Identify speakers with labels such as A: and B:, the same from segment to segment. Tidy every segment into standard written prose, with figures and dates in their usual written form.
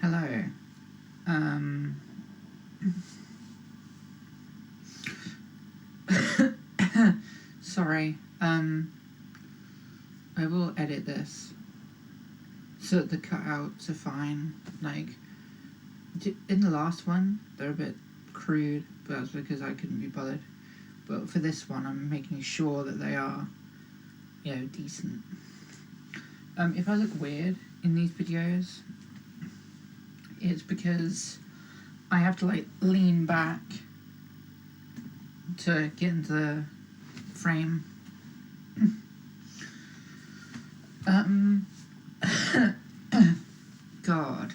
A: Hello. Sorry. I will edit this so that the cutouts are fine. Like, in the last one, they're a bit crude, but that's because I couldn't be bothered. But for this one, I'm making sure that they are, decent. If I look weird in these videos, it's because I have to, lean back to get into the frame. God.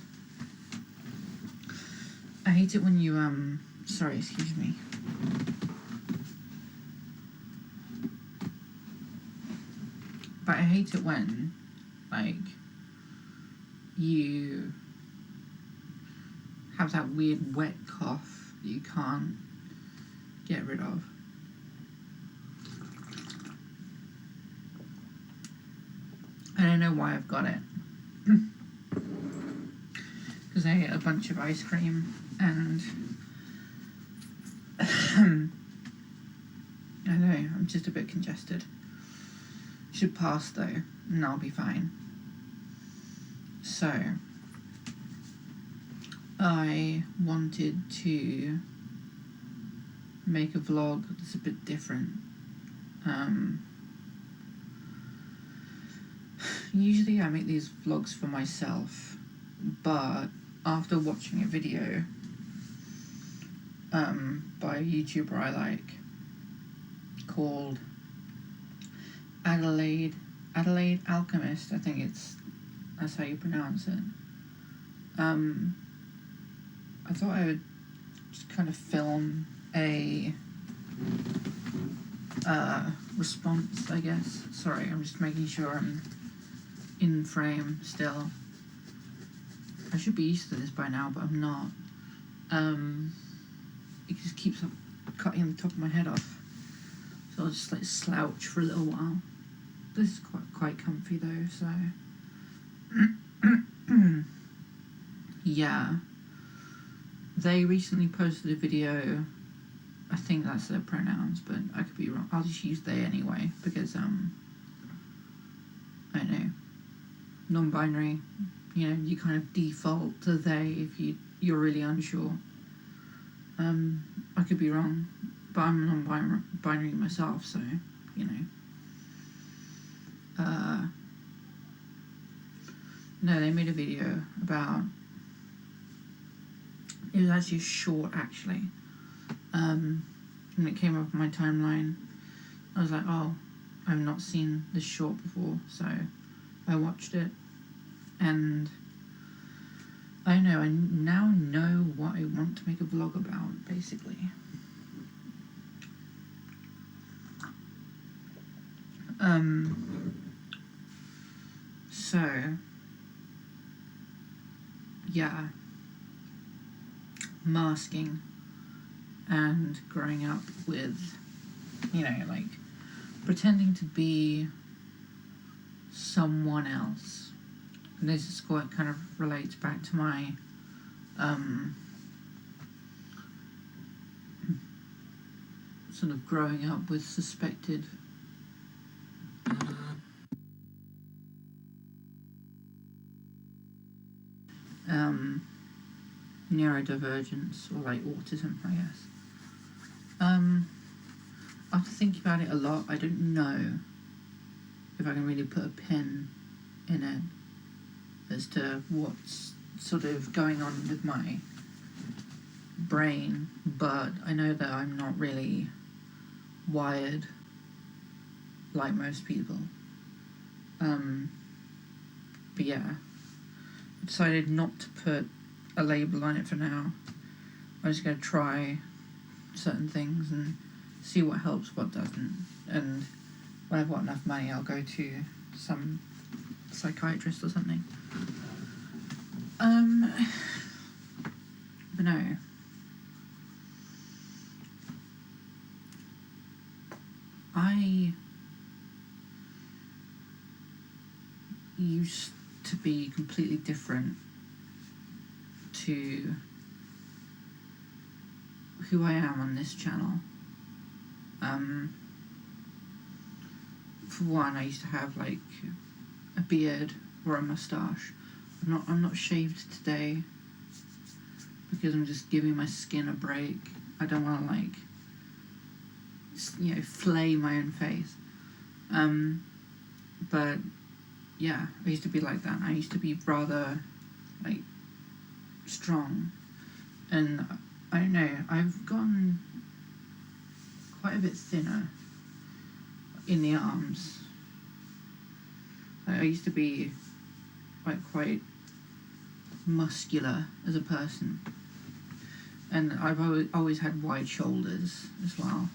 A: I hate it when you, sorry, excuse me. But I hate it when, you have that weird wet cough that you can't get rid of. I don't know why I've got it. Because I ate a bunch of ice cream and I know, I'm just a bit congested. Should pass though, and I'll be fine. So, I wanted to make a vlog that's a bit different. Usually I make these vlogs for myself, but after watching a video by a YouTuber I like called Adelaide Alchemist, I think that's how you pronounce it. I thought I would just kind of film a response, I guess. Sorry, I'm just making sure I'm in frame still. I should be used to this by now, but I'm not. It just keeps cutting the top of my head off. So I'll just slouch for a little while. This is quite comfy though, so yeah. They recently posted a video, I think that's their pronouns, but I could be wrong. I'll just use they anyway, because I don't know, non-binary, you kind of default to they if you're really unsure. I could be wrong, but I'm non-binary myself, so no, they made a video about, it was actually short actually, and it came up on my timeline. I was like, oh, I've not seen this short before, so I watched it, and I now know what I want to make a vlog about, basically. So, yeah, masking and growing up with, pretending to be someone else. And this is what kind of relates back to my sort of growing up with suspected neurodivergence, or autism, I guess. After thinking about it a lot, I don't know if I can really put a pin in it as to what's sort of going on with my brain, but I know that I'm not really wired like most people. But yeah, I decided not to put a label on it for now. I'm just going to try certain things and see what helps, what doesn't, and when I've got enough money I'll go to some psychiatrist or something. But no. I used to be completely different to who I am on this channel. For one, I used to have like a beard or a moustache. I'm not shaved today because I'm just giving my skin a break. I don't want to like, you know, flay my own face. But yeah, I used to be like that. I used to be rather like strong, and I don't know, I've gotten quite a bit thinner in the arms. I used to be like quite muscular as a person, and I've always had wide shoulders as well,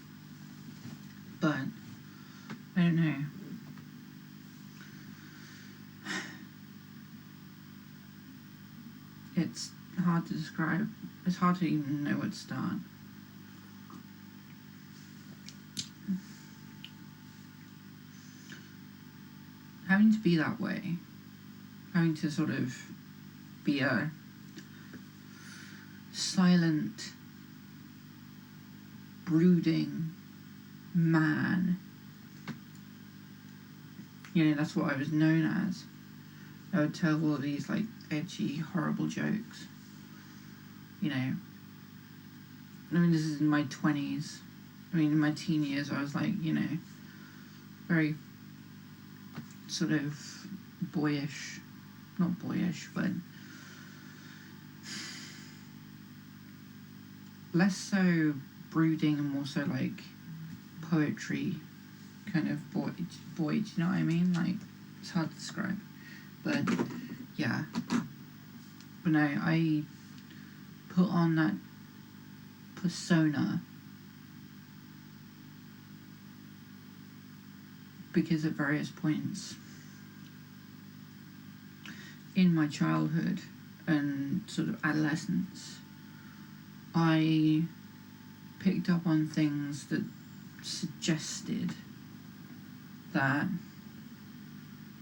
A: but I don't know. It's hard to describe. It's hard to even know where to start. Having to be that way, having to sort of be a silent, brooding man. You know, that's what I was known as. I would tell all of these like edgy, horrible jokes. You know, I mean, this is in my 20s. I mean, in my teen years, I was like, you know, very sort of boyish, not boyish, but less so brooding and more so like poetry kind of boy, do you know what I mean? Like, it's hard to describe, but yeah. But no, I put on that persona because at various points in my childhood and sort of adolescence, I picked up on things that suggested that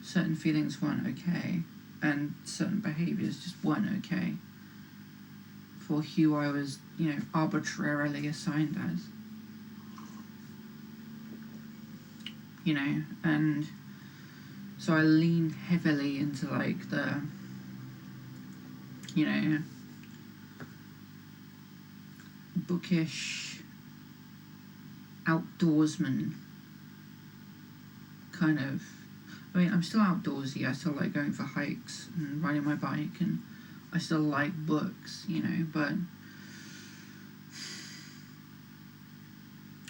A: certain feelings weren't okay and certain behaviours just weren't okay for who I was, you know, arbitrarily assigned as. You know, and so I leaned heavily into like the, you know, bookish outdoorsman kind of. I mean, I'm still outdoorsy. I still like going for hikes and riding my bike, and I still like books, you know, but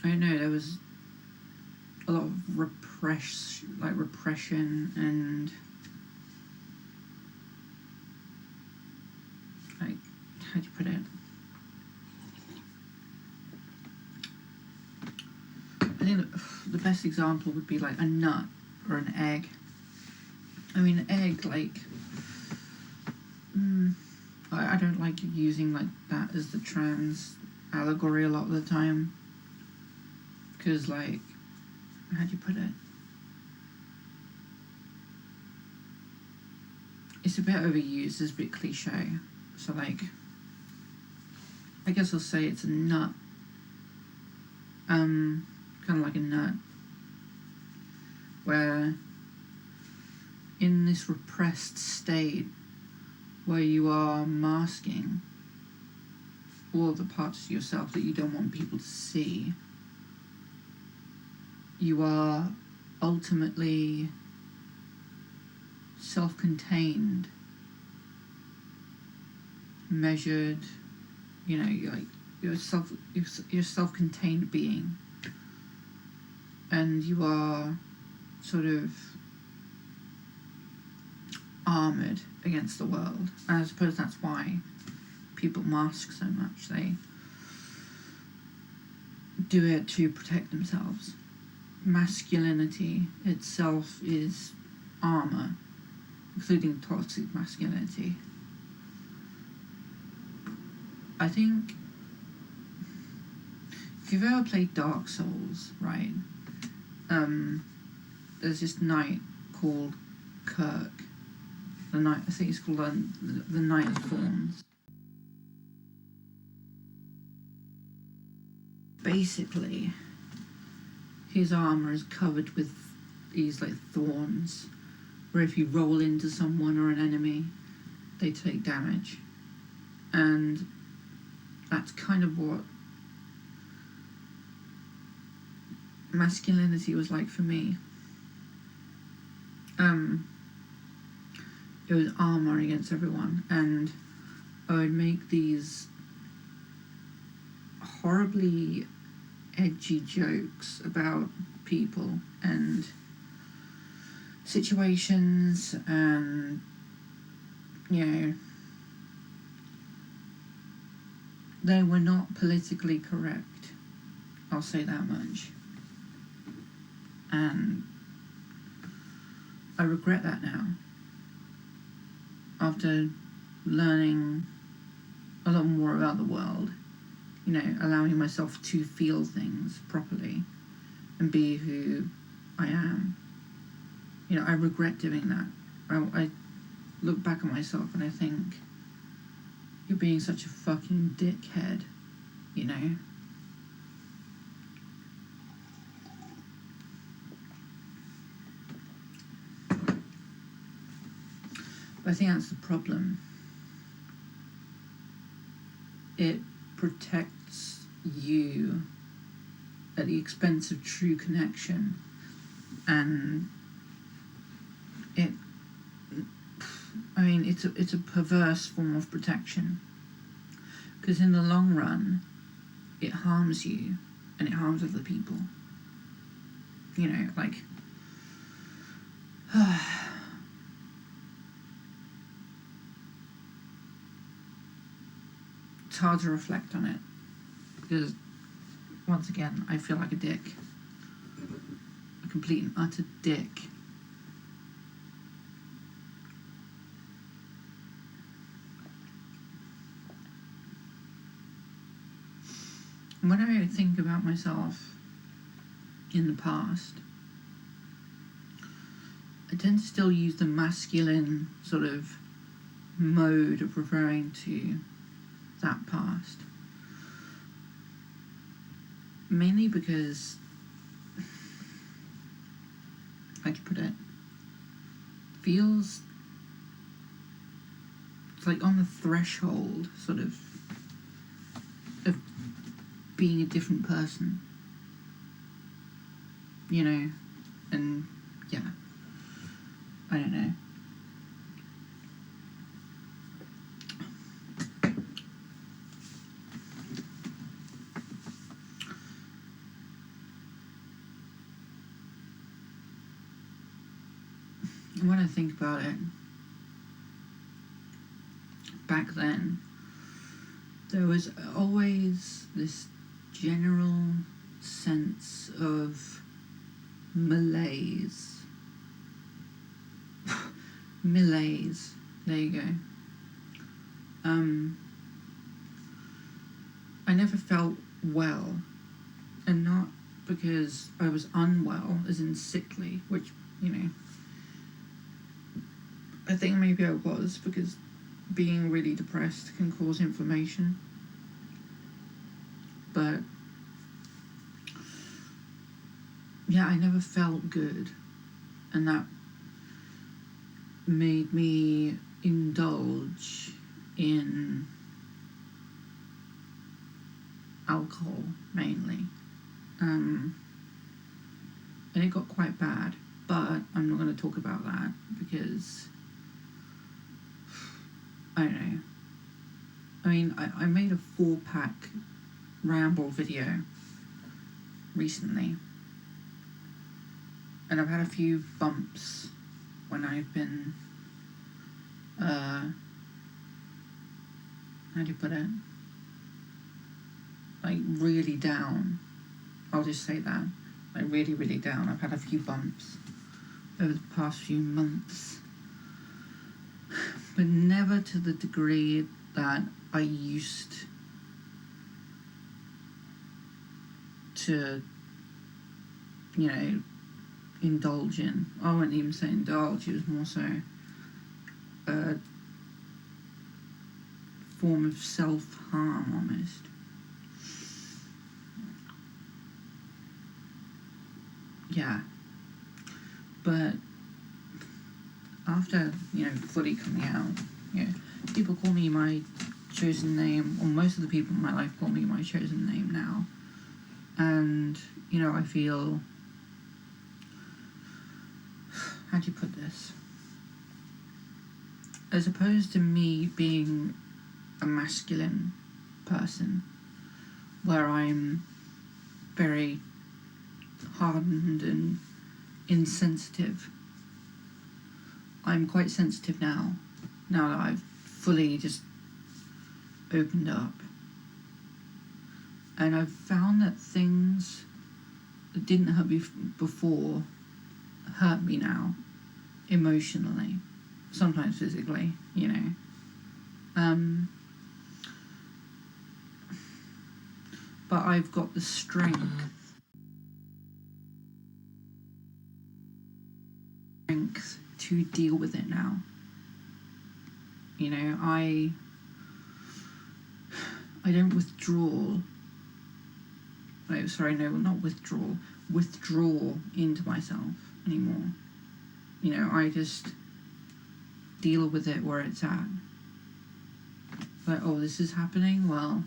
A: I don't know, there was a lot of repression and like, how do you put it? I think the best example would be like a nut or an egg. I mean, an egg, like, I don't like using like that as the trans allegory a lot of the time, because like, how do you put it? It's a bit overused, it's a bit cliche. So like, I guess I'll say it's a nut. Kind of like a nut, where in this repressed state where you are masking all the parts of yourself that you don't want people to see, you are ultimately self-contained, measured, you know, you're a self-contained being, and you are sort of armoured against the world. And I suppose that's why people mask so much. They do it to protect themselves. Masculinity itself is armour, including toxic masculinity. I think if you've ever played Dark Souls, right, there's this knight called Kirk. I think it's called the Knight of Thorns. basically his armour is covered with these like thorns, where if you roll into someone or an enemy, they take damage. And that's kind of what masculinity was like for me. It was armour against everyone, and I would make these horribly edgy jokes about people and situations, and they were not politically correct, I'll say that much. And I regret that now, after learning a lot more about the world, allowing myself to feel things properly and be who I am. I regret doing that. I look back at myself and I think, you're being such a fucking dickhead, But I think that's the problem. It protects you at the expense of true connection, and it's a perverse form of protection, because in the long run it harms you and it harms other people. It's hard to reflect on it, because once again I feel like a dick, a complete and utter dick. When I think about myself in the past, I tend to still use the masculine sort of mode of referring to that past. Mainly because, how'd you put it, feels it's like on the threshold, sort of being a different person, and yeah, I don't know. When I think about it, back then, there was always this general sense of malaise. Malaise, there you go. I never felt well, and not because I was unwell, as in sickly, which, I think maybe I was, because being really depressed can cause inflammation. But yeah, I never felt good, and that made me indulge in alcohol mainly, and it got quite bad, but I'm not going to talk about that because I don't know. I mean, I made a 4-pack ramble video recently, and I've had a few bumps when I've been how do you put it, like really down. I'll just say that, like really, really down. I've had a few bumps over the past few months, but never to the degree that I used to, indulge in. I wouldn't even say indulge, it was more so a form of self-harm almost. yeah. But after, fully coming out, people call me my chosen name, or most of the people in my life call me my chosen name now. And, I feel, how do you put this? As opposed to me being a masculine person, where I'm very hardened and insensitive, I'm quite sensitive now that I've fully just opened up. And I've found that things that didn't hurt me before hurt me now, emotionally, sometimes physically, but I've got the strength to deal with it now. I don't withdraw. No, sorry, no, not withdraw. Withdraw into myself anymore. I just deal with it where it's at. Like, oh, this is happening? Well,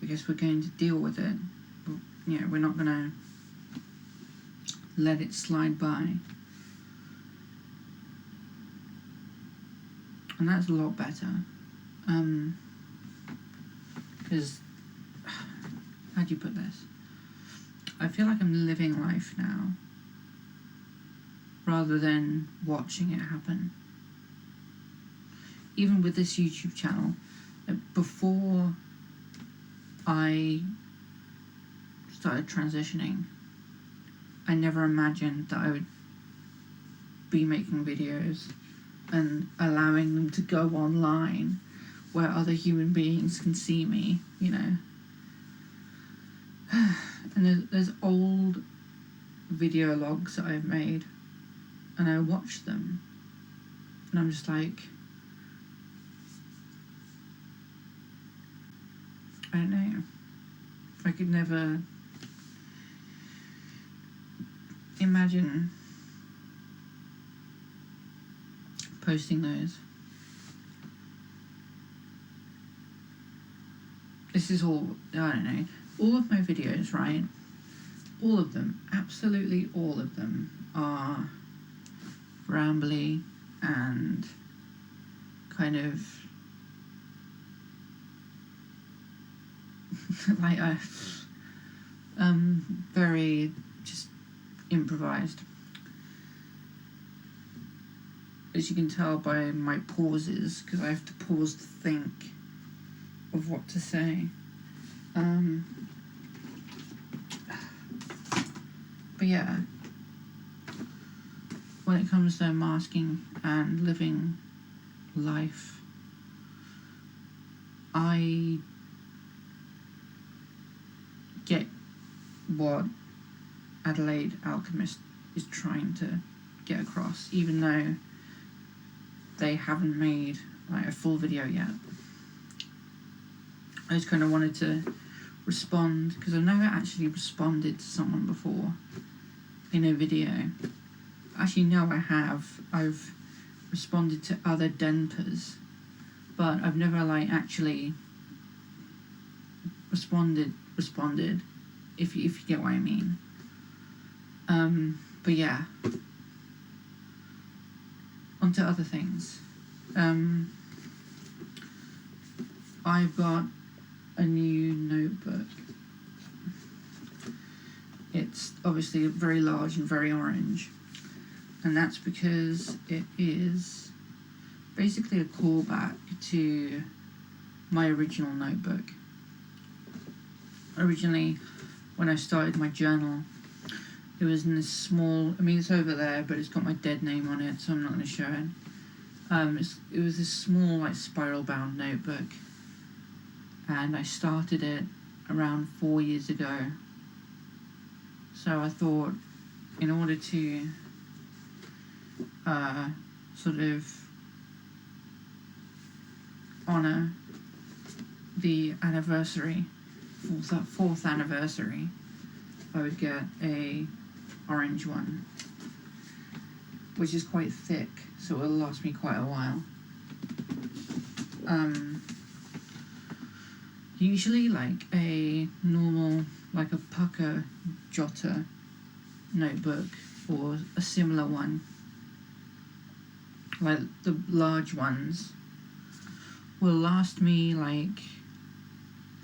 A: I guess we're going to deal with it. But, we're not going to let it slide by. And that's a lot better. Because, how do you put this? I feel like I'm living life now, rather than watching it happen. Even with this YouTube channel, before I started transitioning, I never imagined that I would be making videos and allowing them to go online where other human beings can see me, And there's old video logs that I've made, and I watch them, and I'm just like, I don't know, I could never imagine posting those. This is all, I don't know, all of my videos, right? All of them, absolutely all of them, are rambly and kind of like very just improvised. As you can tell by my pauses, because I have to pause to think of what to say. But yeah, when it comes to masking and living life, I get what Adelaide Alchemist is trying to get across, even though they haven't made like a full video yet. I just kind of wanted to respond, because I've never actually responded to someone before in a video. Actually, no, I have. I've responded to other denters, but I've never actually responded, if you get what I mean. But yeah, on to other things. I've got a new notebook. It's obviously very large and very orange, and that's because it is basically a callback to my original notebook. Originally, when I started my journal, it was in this small, it's over there, but it's got my dead name on it, so I'm not going to show it. It was this small, spiral-bound notebook, and I started it around 4 years ago. So I thought, in order to sort of honour the anniversary, fourth anniversary I would get a orange one, which is quite thick, so it will last me quite a while. Usually like a normal, like a pucker jotter notebook or a similar one, like the large ones, will last me like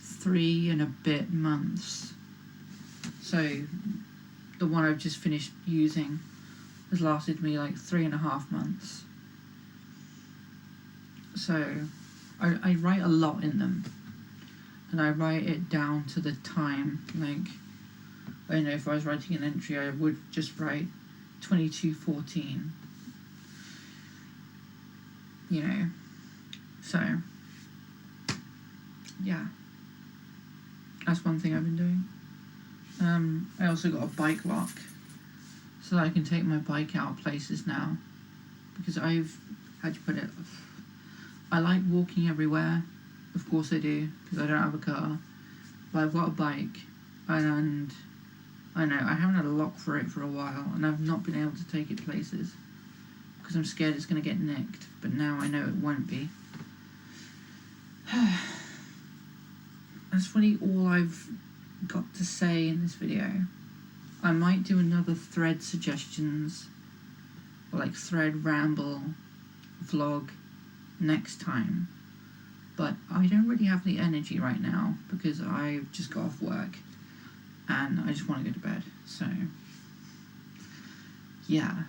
A: 3 and a bit months. So the one I've just finished using has lasted me like 3.5 months. So I write a lot in them, and I write it down to the time. Like, I don't know, if I was writing an entry, I would just write 22:14, you know. So yeah, that's one thing I've been doing. I also got a bike lock, so that I can take my bike out places now, because I've, how'd you put it, I like walking everywhere, of course I do, because I don't have a car, but I've got a bike, and I know I haven't had a lock for it for a while, and I've not been able to take it places, because I'm scared it's going to get nicked, but now I know it won't be. That's really all I've got to say in this video. I might do another thread suggestions, or like thread ramble vlog next time, but I don't really have the energy right now because I've just got off work and I just want to go to bed. So yeah,